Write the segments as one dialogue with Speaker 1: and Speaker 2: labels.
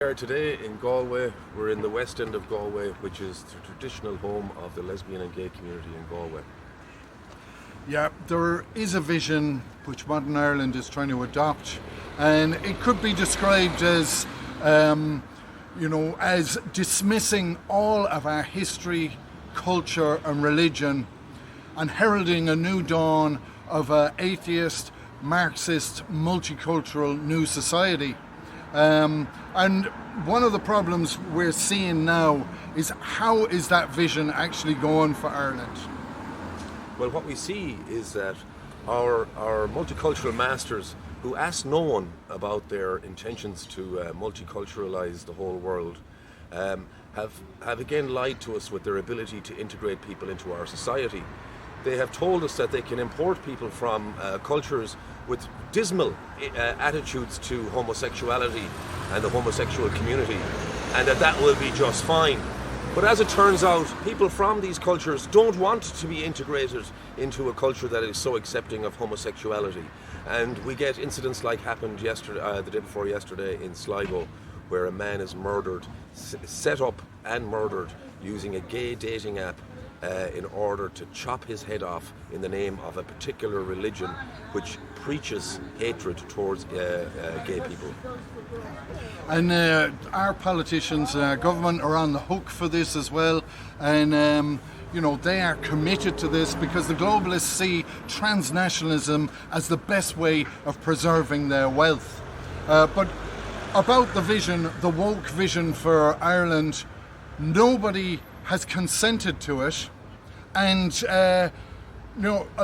Speaker 1: We are today in Galway. We're in the west end of Galway, which is the traditional home of the lesbian and gay community in Galway.
Speaker 2: Yeah, there is a vision which modern Ireland is trying to adopt, and it could be described as, as dismissing all of our history, culture, and religion, and heralding a new dawn of an atheist, Marxist, multicultural new society. And one of the problems we're seeing now is how is that vision actually going for Ireland?
Speaker 1: Well, what we see is that our multicultural masters, who asked no one about their intentions to multiculturalize the whole world, have again lied to us with their ability to integrate people into our society. They have told us that they can import people from cultures with dismal attitudes to homosexuality and the homosexual community, and that will be just fine. But as it turns out, people from these cultures don't want to be integrated into a culture that is so accepting of homosexuality. And we get incidents like happened yesterday, the day before yesterday in Sligo, where a man is murdered, set up and murdered using a gay dating app in order to chop his head off in the name of a particular religion which preaches hatred towards gay people.
Speaker 2: And our politicians and our government are on the hook for this as well, and they are committed to this because the globalists see transnationalism as the best way of preserving their wealth. But about the vision, the woke vision for Ireland, nobody has consented to it, and a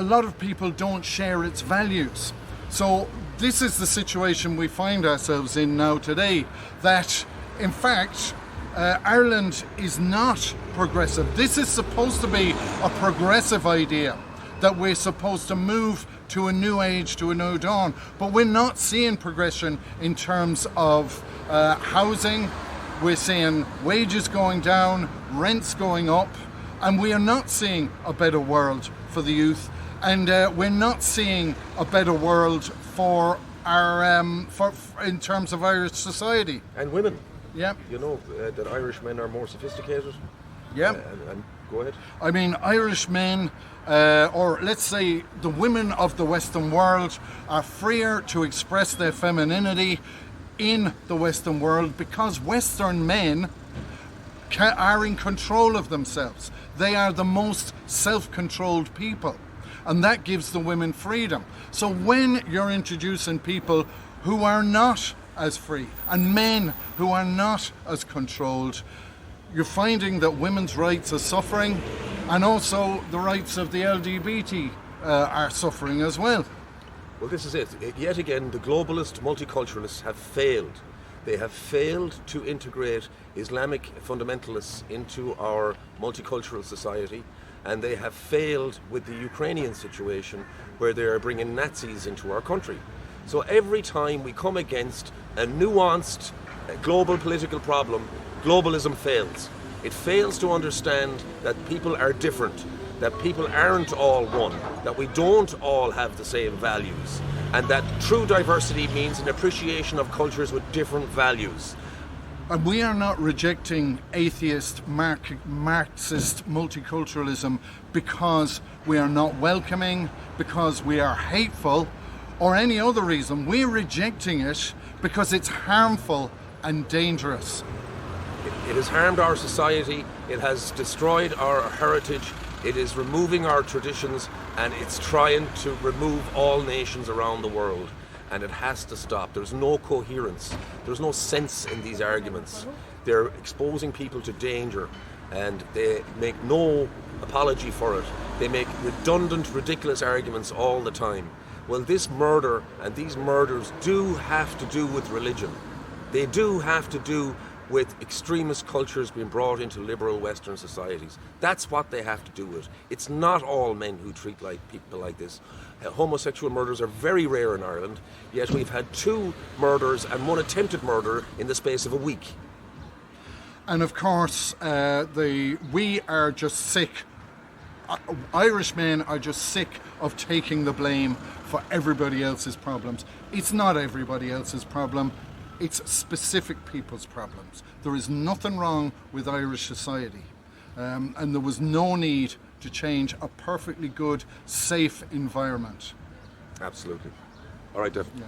Speaker 2: lot of people don't share its values. So this is the situation we find ourselves in now today, that in fact Ireland is not progressive. This is supposed to be a progressive idea, that we're supposed to move to a new age, to a new dawn, but we're not seeing progression in terms of housing. We're seeing wages going down, rents going up, and we are not seeing a better world for the youth, and we're not seeing a better world for our in terms of Irish society
Speaker 1: And women.
Speaker 2: Yeah.
Speaker 1: You know that Irish men are more sophisticated.
Speaker 2: Yeah.
Speaker 1: And go ahead.
Speaker 2: I mean, Irish men, or let's say the women of the Western world, are freer to express their femininity in the Western world because Western men are in control of themselves. They are the most self-controlled people, and that gives the women freedom. So when you're introducing people who are not as free and men who are not as controlled, you're finding that women's rights are suffering, and also the rights of the LGBT are suffering as well.
Speaker 1: Well, this is it. Yet again, the globalist multiculturalists have failed. They have failed to integrate Islamic fundamentalists into our multicultural society, and they have failed with the Ukrainian situation, where they are bringing Nazis into our country. So every time we come against a nuanced global political problem, globalism fails. It fails to understand that people are different, that people aren't all one, that we don't all have the same values, and that true diversity means an appreciation of cultures with different values.
Speaker 2: And we are not rejecting atheist, Marxist multiculturalism because we are not welcoming, because we are hateful, or any other reason. We're rejecting it because it's harmful and dangerous.
Speaker 1: It has harmed our society, it has destroyed our heritage, it is removing our traditions, and it's trying to remove all nations around the world. And it has to stop. There's no coherence, there's no sense in these arguments. They're exposing people to danger, and they make no apology for it. They make redundant, ridiculous arguments all the time. Well, this murder and these murders do have to do with religion. They do have to do with extremist cultures being brought into liberal Western societies. That's what they have to do with. It's not all men who treat like people like this. Homosexual murders are very rare in Ireland, yet we've had 2 murders and 1 attempted murder in the space of a week.
Speaker 2: And of course, we are just sick. Irish men are just sick of taking the blame for everybody else's problems. It's not everybody else's problem. It's specific people's problems. There is nothing wrong with Irish society. And there was no need to change a perfectly good, safe environment.
Speaker 1: Absolutely. All right, Dev.
Speaker 2: Yeah.